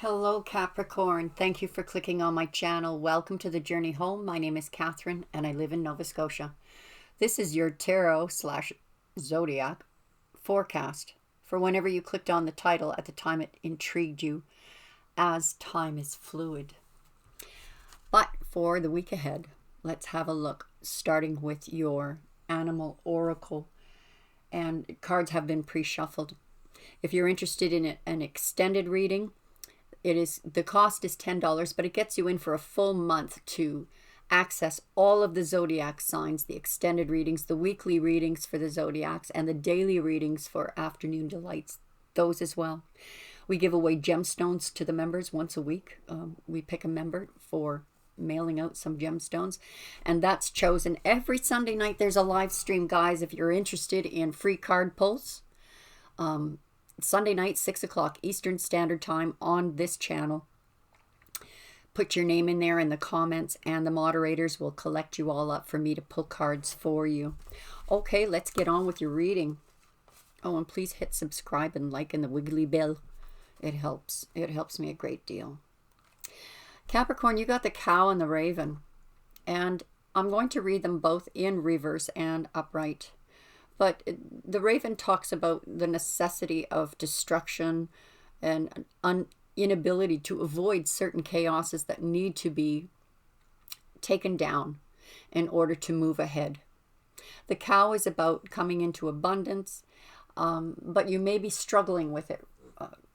Hello Capricorn, thank you for clicking on my channel. Welcome to the journey home. My name is Catherine and I live in Nova Scotia. This is your tarot slash zodiac forecast for whenever you clicked on the title at the time it intrigued you, as time is fluid. But for the week ahead, let's have a look, starting with your animal oracle. And cards have been pre-shuffled. If you're interested in an extended reading, the cost is $10, but it gets you in for a full month to access all of the zodiac signs, the extended readings, the weekly readings for the zodiacs, and the daily readings for afternoon delights, those as well. We give away gemstones to the members once a week. We pick a member for mailing out some gemstones, and that's chosen every Sunday night. There's a live stream, guys, if you're interested in free card pulls. Sunday night, 6 o'clock Eastern Standard Time on this channel. Put your name in there in the comments and the moderators will collect you all up for me to pull cards for you. Okay, let's get on with your reading. Oh, and please hit subscribe and like and the wiggly bell. It helps. It helps me a great deal. Capricorn, you got the cow and the raven. And I'm going to read them both in reverse and upright. But the raven talks about the necessity of destruction and an inability to avoid certain chaoses that need to be taken down in order to move ahead. The cow is about coming into abundance, but you may be struggling with it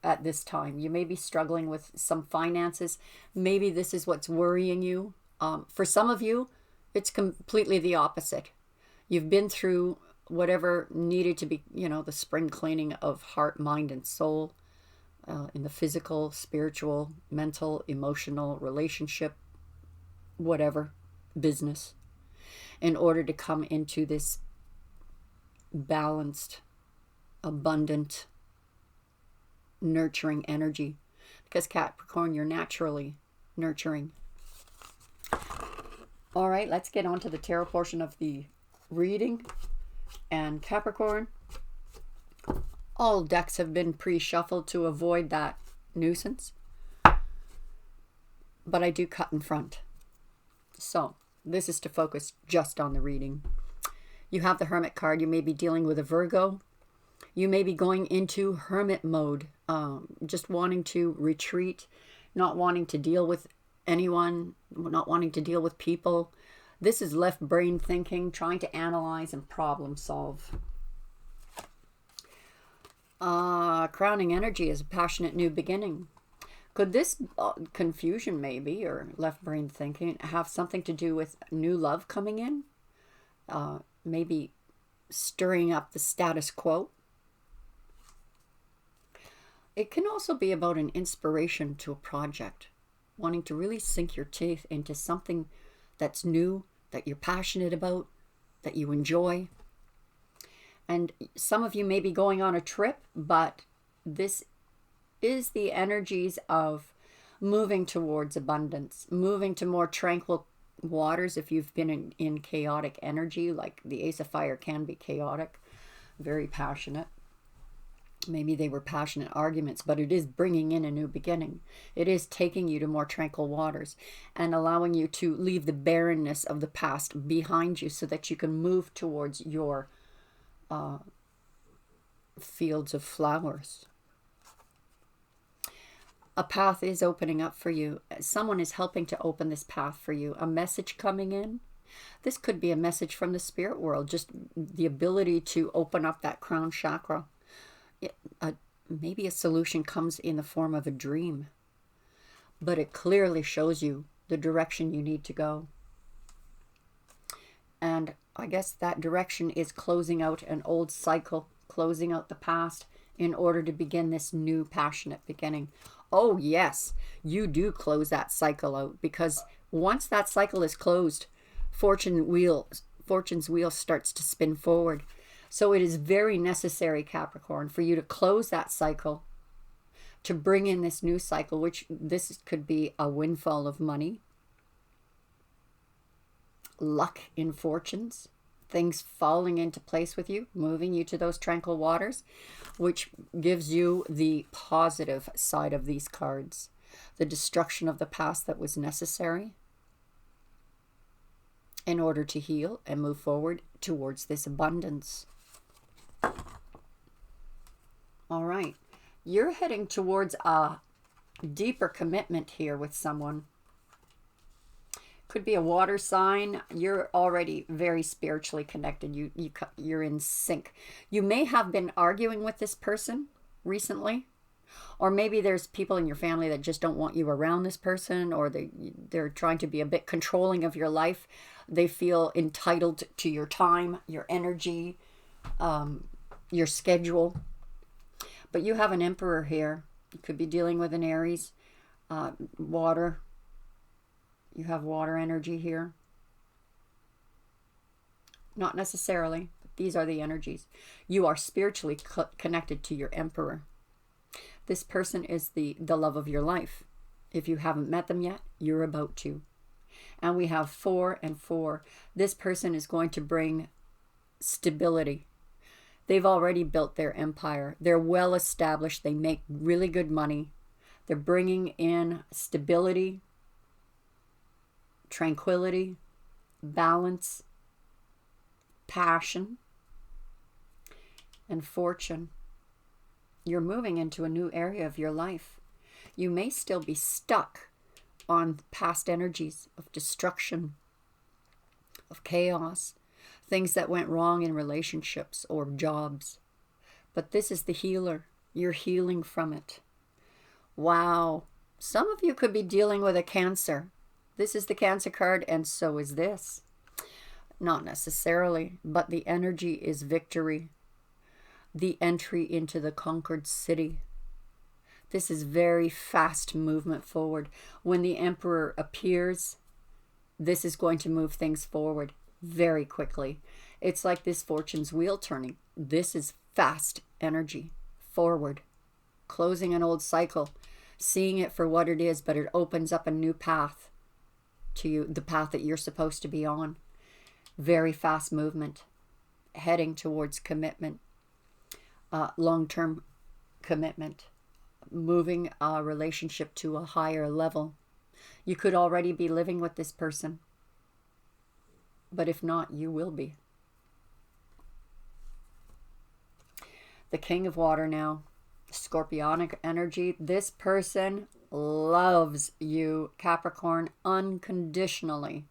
at this time. You may be struggling with some finances. Maybe this is what's worrying you. For some of you, it's completely the opposite. You've been through whatever needed to be, the spring cleaning of heart, mind, and soul, in the physical, spiritual, mental, emotional, relationship, whatever, business, in order to come into this balanced, abundant, nurturing energy. Because Capricorn, you're naturally nurturing. All right, let's get on to the tarot portion of the reading. And Capricorn, all decks have been pre-shuffled to avoid that nuisance, but I do cut in front. So this is to focus just on the reading. You have the Hermit card. You may be dealing with a Virgo. You may be going into hermit mode, just wanting to retreat, not wanting to deal with anyone, not wanting to deal with people. This is left brain thinking, trying to analyze and problem solve. Crowning energy is a passionate new beginning. Could this confusion maybe, or left brain thinking, have something to do with new love coming in? Maybe stirring up the status quo. It can also be about an inspiration to a project, wanting to really sink your teeth into something that's new, that you're passionate about, that you enjoy. And some of you may be going on a trip, but this is the energies of moving towards abundance, moving to more tranquil waters. If you've been in chaotic energy, like the Ace of Fire can be chaotic, very passionate. Maybe they were passionate arguments, but it is bringing in a new beginning. It is taking you to more tranquil waters and allowing you to leave the barrenness of the past behind you so that you can move towards your fields of flowers. A path is opening up for you. Someone is helping to open this path for you. A message coming in. This could be a message from the spirit world, just the ability to open up that crown chakra. Maybe a solution comes in the form of a dream, but it clearly shows you the direction you need to go. And I guess that direction is closing out an old cycle, closing out the past in order to begin this new passionate beginning. Oh yes, you do close that cycle out, because once that cycle is closed, fortune's wheel starts to spin forward. So it is very necessary, Capricorn, for you to close that cycle, to bring in this new cycle, which this could be a windfall of money, luck in fortunes, things falling into place with you, moving you to those tranquil waters, which gives you the positive side of these cards. the destruction of the past that was necessary in order to heal and move forward towards this abundance. All right. You're heading towards a deeper commitment here with someone. Could be a water sign. You're already very spiritually connected. You're in sync. You may have been arguing with this person recently, or maybe there's people in your family that just don't want you around this person, or they're trying to be a bit controlling of your life. They feel entitled to your time, your energy, your schedule. But you have an Emperor here. You could be dealing with an Aries, water. You have water energy here. Not necessarily, but these are the energies. You are spiritually connected to your Emperor. This person is the love of your life. If you haven't met them yet, you're about to. And we have 4 and 4. This person is going to bring stability. They've already built their empire. They're well established. They make really good money. They're bringing in stability, tranquility, balance, passion, and fortune. You're moving into a new area of your life. You may still be stuck on past energies of destruction, of chaos, things that went wrong in relationships or jobs. But this is the healer. You're healing from it. Wow. Some of you could be dealing with a Cancer. This is the Cancer card, and so is this. Not necessarily, but the energy is victory. The entry into the conquered city. This is very fast movement forward. When the Emperor appears, this is going to move things forward very quickly. It's like this fortune's wheel turning. This is fast energy forward, closing an old cycle, seeing it for what it is, but it opens up a new path to you, the path that you're supposed to be on. Very fast movement, heading towards commitment, long-term commitment, moving a relationship to a higher level. You could already be living with this person, but if not, you will be. The King of Water now, Scorpionic energy. This person loves you, Capricorn, unconditionally.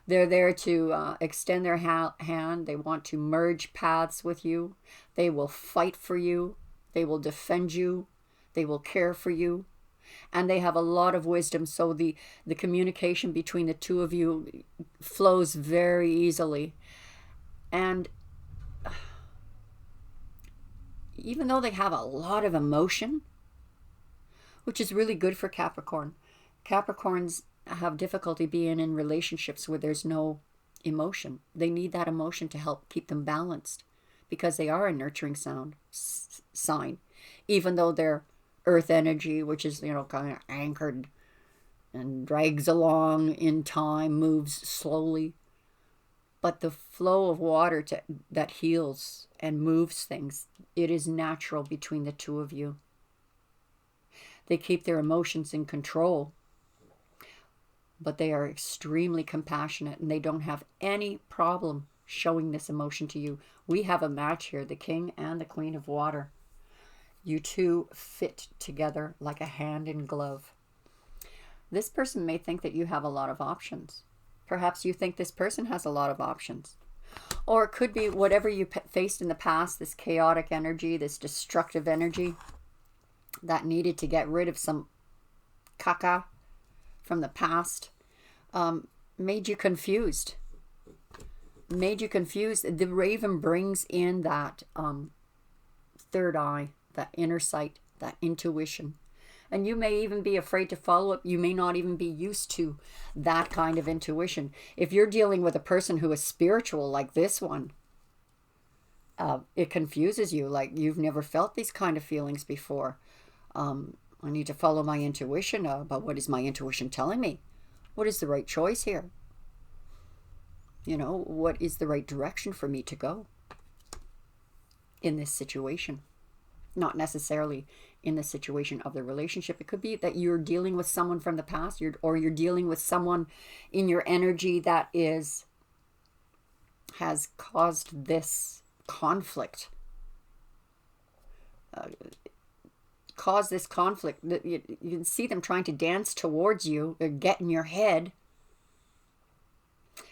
They're there to extend their hand. They want to merge paths with you. They will fight for you. They will defend you. They will care for you. And they have a lot of wisdom. So the communication between the two of you flows very easily. And even though they have a lot of emotion, which is really good for Capricorn, Capricorns have difficulty being in relationships where there's no emotion. They need that emotion to help keep them balanced, because they are a nurturing sign, even though they're earth energy, which is, kind of anchored and drags along in time, moves slowly. But the flow of water that heals and moves things, it is natural between the two of you. They keep their emotions in control, but they are extremely compassionate, and they don't have any problem showing this emotion to you. We have a match here, the King and the Queen of Water. You two fit together like a hand in glove. This person may think that you have a lot of options. Perhaps you think this person has a lot of options. Or it could be whatever you faced in the past, this chaotic energy, this destructive energy that needed to get rid of some caca from the past, made you confused. The Raven brings in that third eye, that inner sight, that intuition. And you may even be afraid to follow up. You may not even be used to that kind of intuition. If you're dealing with a person who is spiritual like this one, it confuses you, like you've never felt these kind of feelings before. I need to follow my intuition, but what is my intuition telling me? What is the right choice here? What is the right direction for me to go in this situation? Not necessarily in the situation of the relationship. It could be that you're dealing with someone from the past, or you're dealing with someone in your energy that has caused this conflict. Cause this conflict. You can see them trying to dance towards you or get in your head.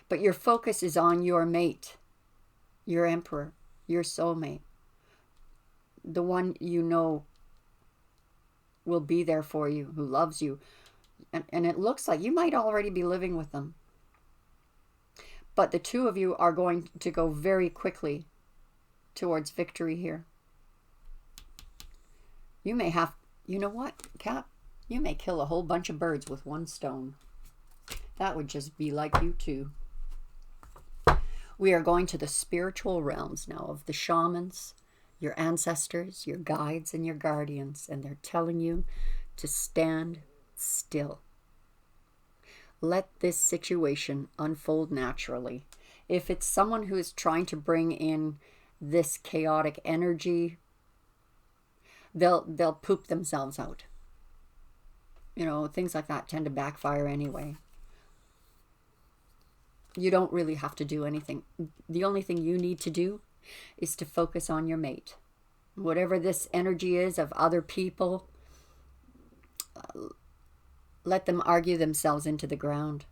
But your focus is on your mate, your emperor, your soulmate. The one you know will be there for you, who loves you. And it looks like you might already be living with them. But the two of you are going to go very quickly towards victory here. You may have, you know what, Cap? You may kill a whole bunch of birds with one stone. That would just be like you too. We are going to the spiritual realms now of the shamans, your ancestors, your guides, and your guardians. And they're telling you to stand still. Let this situation unfold naturally. If it's someone who is trying to bring in this chaotic energy, they'll poop themselves out. You know, things like that tend to backfire anyway. You don't really have to do anything. The only thing you need to do is to focus on your mate. Whatever this energy is of other people, let them argue themselves into the ground.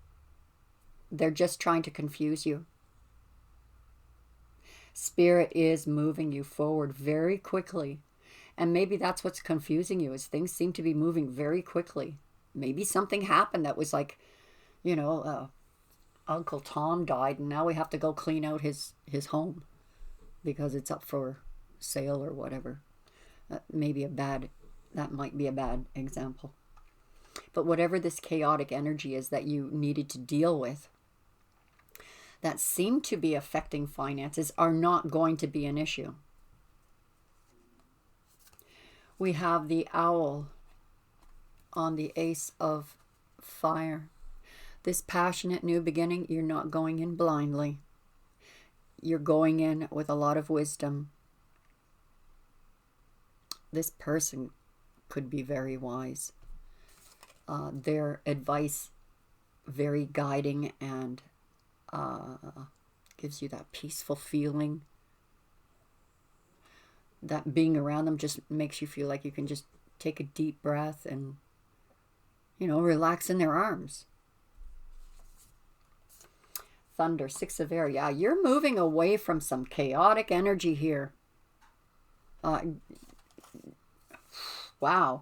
They're just trying to confuse you. Spirit is moving you forward very quickly. And maybe that's what's confusing you, is things seem to be moving very quickly. Maybe something happened that was like, you know, Uncle Tom died and now we have to go clean out his home because it's up for sale or whatever. That might be a bad example. But whatever this chaotic energy is that you needed to deal with, that seem to be affecting finances, are not going to be an issue. We have the owl on the Ace of Fire. This passionate new beginning, you're not going in blindly. You're going in with a lot of wisdom. This person could be very wise. Their advice very guiding and gives you that peaceful feeling. That being around them just makes you feel like you can just take a deep breath and, you know, relax in their arms. Thunder, Six of Air. Yeah, you're moving away from some chaotic energy here. Wow.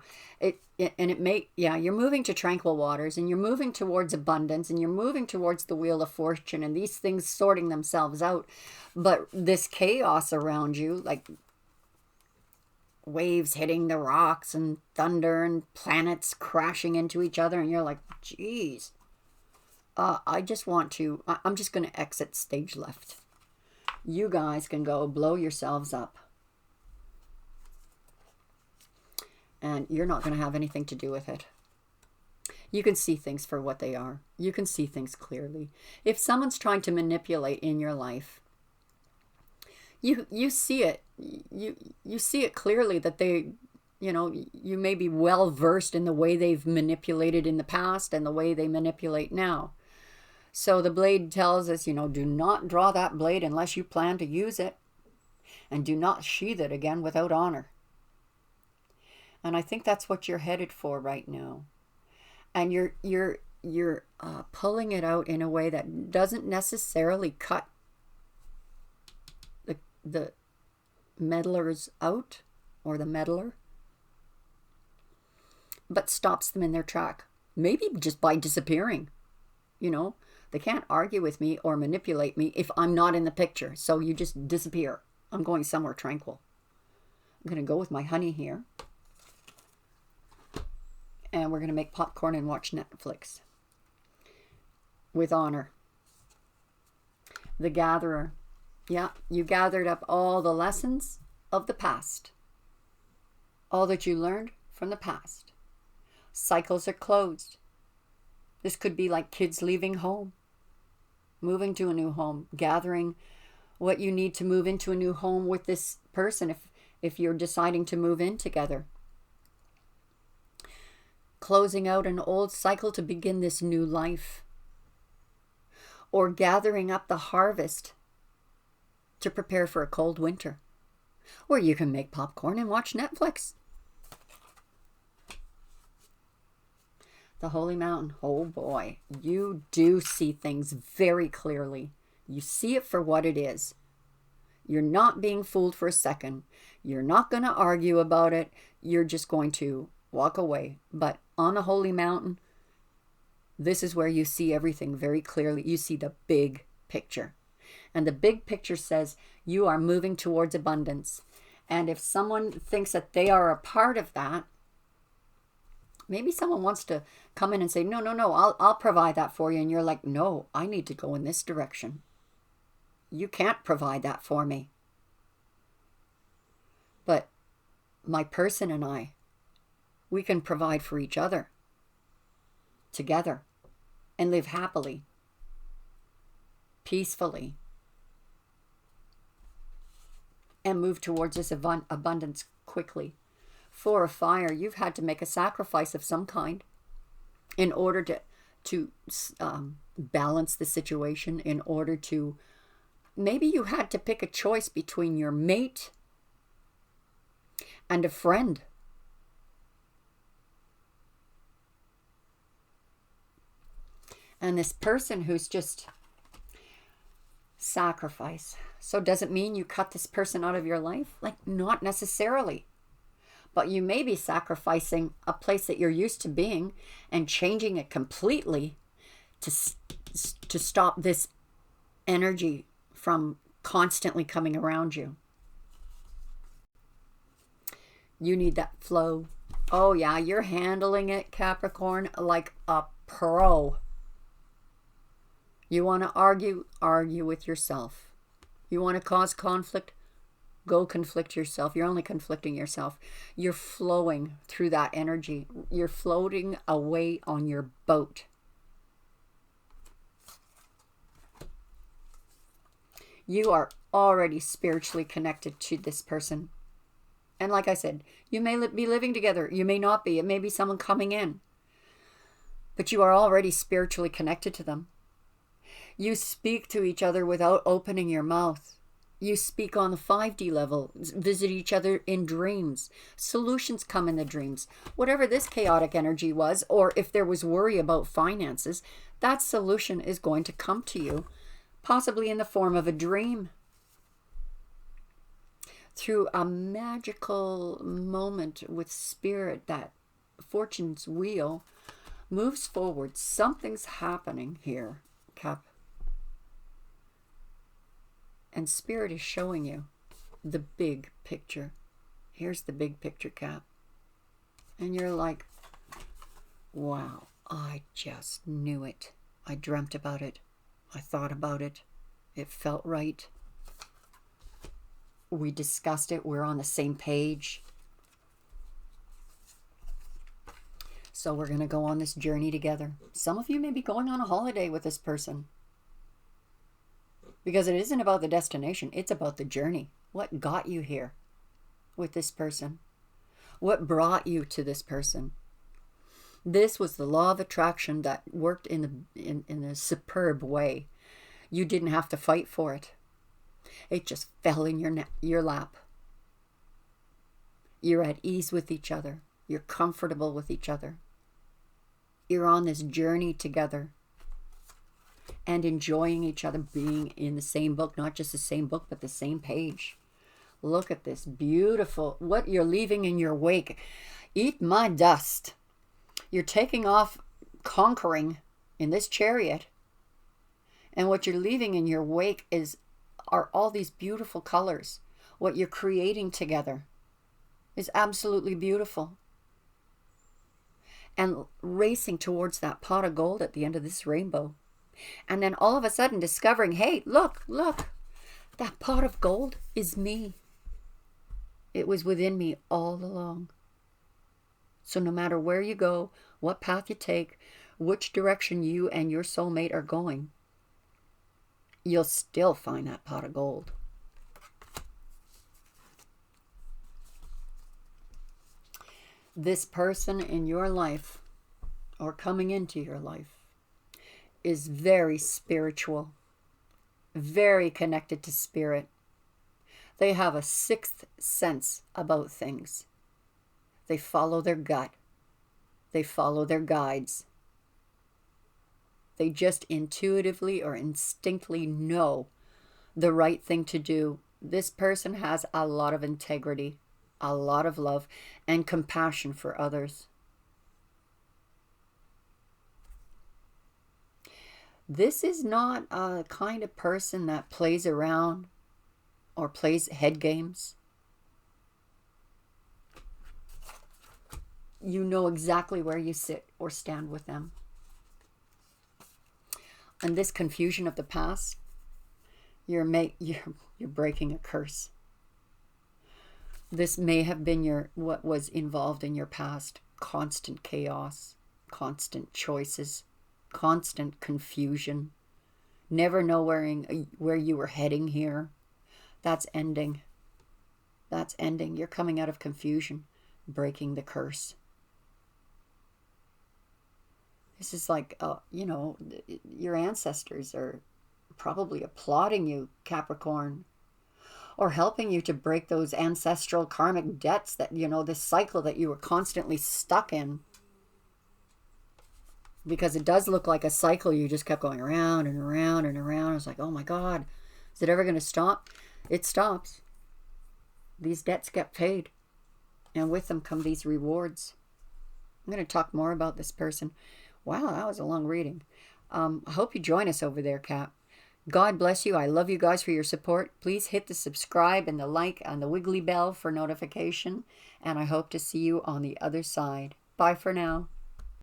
You're moving to tranquil waters, and you're moving towards abundance, and you're moving towards the Wheel of Fortune, and these things sorting themselves out. But this chaos around you, like waves hitting the rocks and thunder and planets crashing into each other, and you're like, geez, I'm just going to exit stage left. You guys can go blow yourselves up. And you're not going to have anything to do with it. You can see things for what they are. You can see things clearly. If someone's trying to manipulate in your life, you see it. You see it clearly that they, you know, you may be well versed in the way they've manipulated in the past and the way they manipulate now. So the blade tells us, you know, do not draw that blade unless you plan to use it, and do not sheath it again without honor. And I think that's what you're headed for right now. And you're pulling it out in a way that doesn't necessarily cut the meddlers out, or the meddler, but stops them in their track. Maybe just by disappearing. You know, they can't argue with me or manipulate me if I'm not in the picture. So you just disappear. I'm going somewhere tranquil. I'm going to go with my honey here. And we're going to make popcorn and watch Netflix. With honor. The Gatherer. Yeah, you gathered up all the lessons of the past. All that you learned from the past. Cycles are closed. This could be like kids leaving home. Moving to a new home. Gathering what you need to move into a new home with this person if you're deciding to move in together. closing out an old cycle to begin this new life, or gathering up the harvest to prepare for a cold winter, or you can make popcorn and watch Netflix. The Holy Mountain. Oh boy, you do see things very clearly. You see it for what it is. You're not being fooled for a second. You're not going to argue about it. You're just going to walk away. But on the Holy Mountain, this is where you see everything very clearly. You see the big picture. And the big picture says you are moving towards abundance. And if someone thinks that they are a part of that, maybe someone wants to come in and say, no, I'll provide that for you. And you're like, no, I need to go in this direction. You can't provide that for me. But my person and I, we can provide for each other together and live happily, peacefully, and move towards this abundance quickly. For a fire, you've had to make a sacrifice of some kind in order to balance the situation, in order to, maybe you had to pick a choice between your mate and a friend. And this person who's just sacrifice. So does it mean you cut this person out of your life? Like, not necessarily. But you may be sacrificing a place that you're used to being and changing it completely to stop this energy from constantly coming around you. You need that flow. Oh yeah, you're handling it, Capricorn, like a pro. You want to argue with yourself. You want to cause conflict? Go conflict yourself. You're only conflicting yourself. You're flowing through that energy. You're floating away on your boat. You are already spiritually connected to this person. And like I said, you may be living together. You may not be. It may be someone coming in. But you are already spiritually connected to them. You speak to each other without opening your mouth. You speak on the 5D level, visit each other in dreams. Solutions come in the dreams. Whatever this chaotic energy was, or if there was worry about finances, that solution is going to come to you, possibly in the form of a dream. Through a magical moment with spirit, that fortune's wheel moves forward. Something's happening here, Cap. And spirit is showing you the big picture. Here's the big picture, Cap. And you're like, wow, I just knew it. I dreamt about it. I thought about it. It felt right. We discussed it. We're on the same page. So we're going to go on this journey together. Some of you may be going on a holiday with this person. Because it isn't about the destination. It's about the journey. What got you here with this person? What brought you to this person? This was the law of attraction that worked in a superb way. You didn't have to fight for it. It just fell in your lap. You're at ease with each other. You're comfortable with each other. You're on this journey together. And enjoying each other, being in the same book, not just the same book, but the same page. Look at this beautiful, what you're leaving in your wake. Eat my dust. You're taking off conquering in this chariot. And what you're leaving in your wake are all these beautiful colors. What you're creating together is absolutely beautiful. And racing towards that pot of gold at the end of this rainbow. And then all of a sudden discovering, hey, look, that pot of gold is me. It was within me all along. So no matter where you go, what path you take, which direction you and your soulmate are going, you'll still find that pot of gold. This person in your life or coming into your life is very spiritual, very connected to spirit. They have a sixth sense about things. They follow their gut. They follow their guides. They just intuitively or instinctively know the right thing to do. This person has a lot of integrity, a lot of love, and compassion for others. This is not a kind of person that plays around or plays head games. You know exactly where you sit or stand with them. And this confusion of the past, you're breaking a curse. This may have been what was involved in your past. Constant chaos, constant choices, constant confusion, never knowing where you were heading here. That's ending. That's ending. You're coming out of confusion, breaking the curse. This is like, you know, your ancestors are probably applauding you, Capricorn, or helping you to break those ancestral karmic debts that, you know, this cycle that you were constantly stuck in. Because it does look like a cycle. You just kept going around and around and around. It's like, oh my God, is it ever going to stop? It stops. These debts get paid. And with them come these rewards. I'm going to talk more about this person. Wow, that was a long reading. I hope you join us over there, Cap. God bless you. I love you guys for your support. Please hit the subscribe and the like and the wiggly bell for notification. And I hope to see you on the other side. Bye for now.